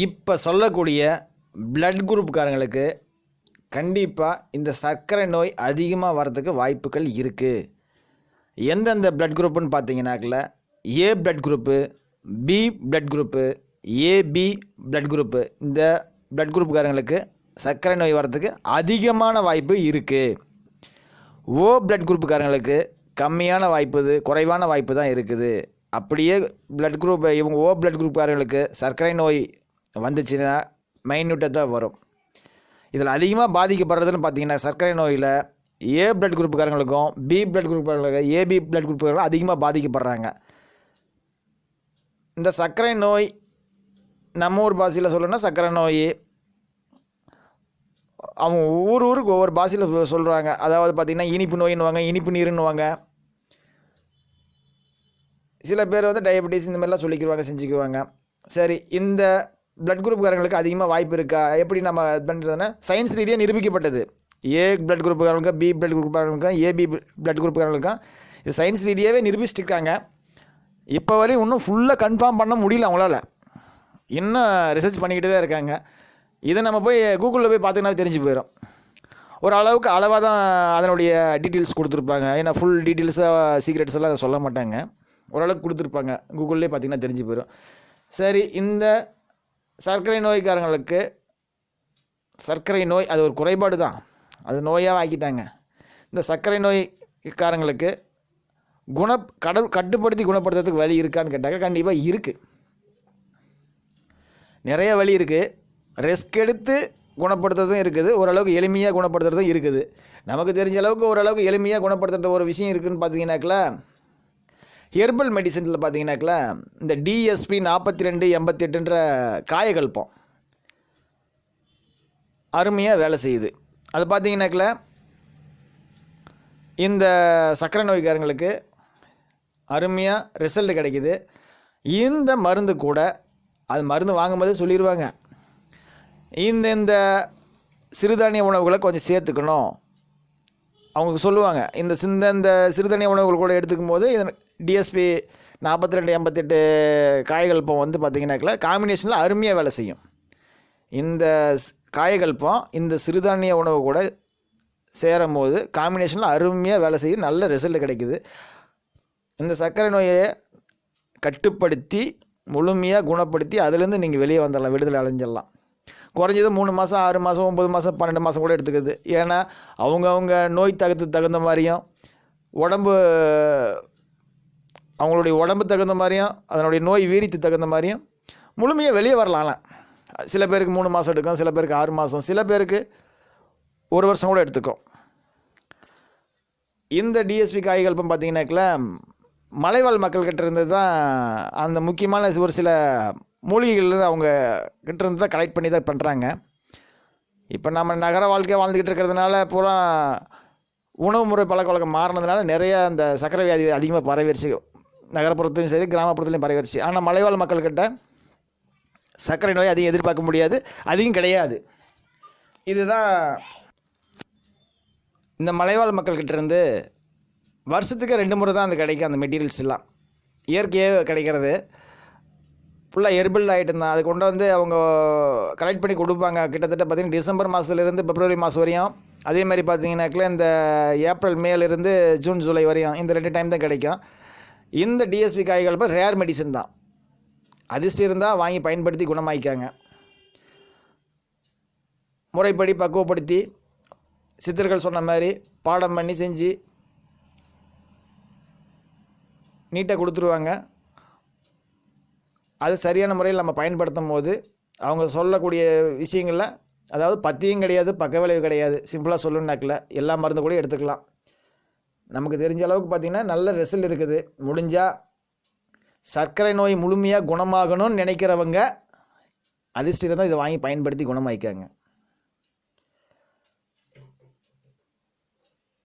இப்போ சொல்லக்கூடிய பிளட் குரூப்காரங்களுக்கு கண்டிப்பாக இந்த சர்க்கரை நோய் அதிகமாக வரதுக்கு வாய்ப்புகள் இருக்குது. எந்தெந்த பிளட் குரூப்புன்னு பார்த்தீங்கன்னாக்கில் A blood group, B blood group, AB blood group, இந்த பிளட் குரூப்புக்காரங்களுக்கு சர்க்கரை நோய் வரதுக்கு அதிகமான வாய்ப்பு இருக்குது. ஓ பிளட் குரூப்புக்காரங்களுக்கு கம்மியான வாய்ப்பு, குறைவான வாய்ப்பு தான் இருக்குது. அப்படியே பிளட் குரூப் இவங்க ஓ பிளட் குரூப்புக்காரங்களுக்கு சர்க்கரை நோய் வந்துச்சுன்னா மைன்யூட்டாக தான் வரும். இதில் அதிகமாக பாதிக்கப்படுறதுன்னு பார்த்தீங்கன்னா சர்க்கரை நோயில் ஏ பிளட் குரூப்புக்காரங்களுக்கும் பி பிளட் குரூப்புக்காரங்களுக்கும் ஏபி பிளட் குரூப்புக்காரங்களும் அதிகமாக பாதிக்கப்படுறாங்க. இந்த சர்க்கரை நோய் நம்ம ஊர் பாஷையில் சொல்லணும்னா சர்க்கரை நோய் அவங்க ஊருக்கு ஒவ்வொரு பாஷையில் சொல்கிறாங்க. அதாவது பார்த்திங்கன்னா இனிப்பு நோயின்னுவாங்க, இனிப்பு நீருன்னுவாங்க. சில பேர் வந்து டயபெட்டிஸ் இந்த மாதிரிலாம் சொல்லிக்குவாங்க, செஞ்சுக்குவாங்க. சரி, இந்த பிளட் குரூப்புக்காரங்களுக்கு அதிகமாக வாய்ப்பு இருக்கா? எப்படி நம்ம இது பண்ணுறதுன்னா சயின்ஸ் ரீதியாக நிரூபிக்கப்பட்டது. ஏ பிளட் குரூப்புக்காரங்களுக்கும் பி பிளட் குரூப்புக்காரங்களுக்கும் ஏபி பிளட் குரூப்புக்காரங்களுக்கும் இது சயின்ஸ் ரீதியாகவே நிரூபிச்சிருக்காங்க. இப்போ வரையும் இன்னும் ஃபுல்லாக கன்ஃபார்ம் பண்ண முடியல அவங்களால. இன்னும் ரிசர்ச் பண்ணிக்கிட்டு தான் இருக்காங்க. இதை நம்ம போய் கூகுளில் போய் பார்த்தீங்கன்னா தெரிஞ்சு போயிடும். ஒரு அளவுக்கு அளவாக தான் அதனுடைய டீட்டெயில்ஸ் கொடுத்துருப்பாங்க. ஏன்னா ஃபுல் டீட்டெயில்ஸாக சீக்ரெட்ஸ் எல்லாம் சொல்ல மாட்டாங்க. ஓரளவுக்கு கொடுத்துருப்பாங்க. கூகுள்லேயே பார்த்திங்கன்னா தெரிஞ்சு போயிடும். சரி, இந்த சர்க்கரை நோய்க்காரங்களுக்கு சர்க்கரை நோய் அது ஒரு குறைபாடு தான், அது நோயாக ஆக்கிட்டாங்க. இந்த சர்க்கரை நோய்க்காரங்களுக்கு கட்டுப்படுத்தி குணப்படுத்துறதுக்கு வழி இருக்கான்னு கேட்டாக்க கண்டிப்பாக இருக்குது. நிறைய வழி இருக்குது. ரெஸ்க் எடுத்து குணப்படுத்துறதும் இருக்குது, ஓரளவுக்கு எளிமையாக குணப்படுத்துறதும் இருக்குது. நமக்கு தெரிஞ்ச அளவுக்கு ஓரளவுக்கு எளிமையாக குணப்படுத்துறது ஒரு விஷயம் இருக்குதுன்னு பார்த்தீங்கன்னாக்கில் ஹெர்பல் மெடிசனில் பார்த்தீங்கன்னாக்கில் இந்த டிஎஸ்பி 4288ன்ற காயகல்பம் அருமையாக வேலை செய்யுது. அது பார்த்தீங்கன்னாக்கில் இந்த சர்க்கரை நோய்க்காரங்களுக்கு அருமையாக ரிசல்ட் கிடைக்கிது. இந்த மருந்து கூட அது மருந்து வாங்கும்போது சொல்லிடுவாங்க, இந்த சிறுதானிய உணவுகளை கொஞ்சம் சேர்த்துக்கணும். அவங்க சொல்லுவாங்க, இந்த சிறுதானிய உணவுகள் கூட எடுத்துக்கும் போது இது டிஎஸ்பி 4288 காயகல்பம் வந்து பார்த்திங்கனாக்கில் காம்பினேஷனில் அருமையாக வேலை செய்யும். இந்த காயகல்பம் இந்த சிறுதானிய உணவு கூட சேரும் போது காம்பினேஷனில் அருமையாக வேலை செய்யும், நல்ல ரிசல்ட் கிடைக்குது. இந்த சர்க்கரை நோயை கட்டுப்படுத்தி முழுமையாக குணப்படுத்தி அதுலேருந்து நீங்கள் வெளியே வந்துடலாம், விடுதலை அடைஞ்சிடலாம். குறைஞ்சது 3 மாதம் 6 மாதம் 9 மாதம் 12 மாதம் கூட எடுத்துக்குது. ஏன்னா அவங்க நோய் தகுந்த மாதிரியும் அவங்களுடைய உடம்பு தகுந்த மாதிரியும் அதனுடைய நோய் வீரியத்து தகுந்த மாதிரியும் முழுமையாக வெளியே வரலாம். சில பேருக்கு 3 மாதம் எடுக்கும், சில பேருக்கு 6 மாதம், சில பேருக்கு 1 வருஷம் கூட எடுத்துக்கும். இந்த டிஎஸ்பி காய்கல்பம் பார்த்திங்கனாக்கில் மலைவாழ் மக்கள்கிட்ட இருந்து தான் அந்த முக்கியமான ஒரு சில மூலிகைகள் அவங்க கிட்டேருந்து தான் கலெக்ட் பண்ணி தான் பண்ணுறாங்க. இப்போ நம்ம நகர வாழ்க்கையை வாழ்ந்துக்கிட்டு இருக்கிறதுனால பூரா உணவு முறை பழக்க வழக்கம் மாறினதுனால நிறைய அந்த சர்க்கரை வியாதி அதிகமாக பரவிடுச்சு. நகரப்புறத்துலையும் சரி கிராமப்புறத்துலையும் பரவிடுச்சு. ஆனால் மலைவாழ் மக்கள்கிட்ட சர்க்கரை நோய் அதிகம் எதிர்பார்க்க முடியாது, அதிகம் கிடையாது. இதுதான் இந்த மலைவாழ் மக்கள்கிட்டேருந்து வருஷத்துக்கு 2 முறை தான் அது கிடைக்கும். அந்த மெட்டீரியல்ஸ் எல்லாம் இயற்கையாக கிடைக்கிறது, ஃபுல்லாக ஹெர்பல் ஐட்டம் தான். அது கொண்டு வந்து அவங்க கலெக்ட் பண்ணி கொடுப்பாங்க. கிட்டத்தட்ட பார்த்திங்கன்னா டிசம்பர் மாதத்துலேருந்து பிப்ரவரி மாதம் வரையும், அதே மாதிரி பார்த்திங்கனாக்கில் இந்த ஏப்ரல் மேலேருந்து ஜூன் ஜூலை வரையும் இந்த 2 டைம் தான் கிடைக்கும். இந்த டிஎஸ்பி காய்கள் இப்போ ரேர் மெடிசன் தான். அதிர்ஷ்டம் இருந்தால் வாங்கி பயன்படுத்தி குணமாக்கிக்காங்க. முறைப்படி பக்குவப்படுத்தி சித்தர்கள் சொன்ன மாதிரி பாடம் பண்ணி செஞ்சு நீட்டாக கொடுத்துருவாங்க. அது சரியான முறையில் நம்ம பயன்படுத்தும் போது அவங்க சொல்லக்கூடிய விஷயங்களில், அதாவது பத்தியும் கிடையாது, பக்க விளைவு கிடையாது. சிம்பிளாக சொல்லணுன்னாக்கில் எல்லா மருந்து கூட எடுத்துக்கலாம். நமக்கு தெரிஞ்ச அளவுக்கு பார்த்திங்கன்னா நல்ல ரிசல்ட் இருக்குது. முடிஞ்சால் சர்க்கரை நோய் முழுமையாக குணமாகணும்னு நினைக்கிறவங்க அதிர்ஷ்டம் தான் இதை வாங்கி பயன்படுத்தி குணமாக்கிக்காங்க.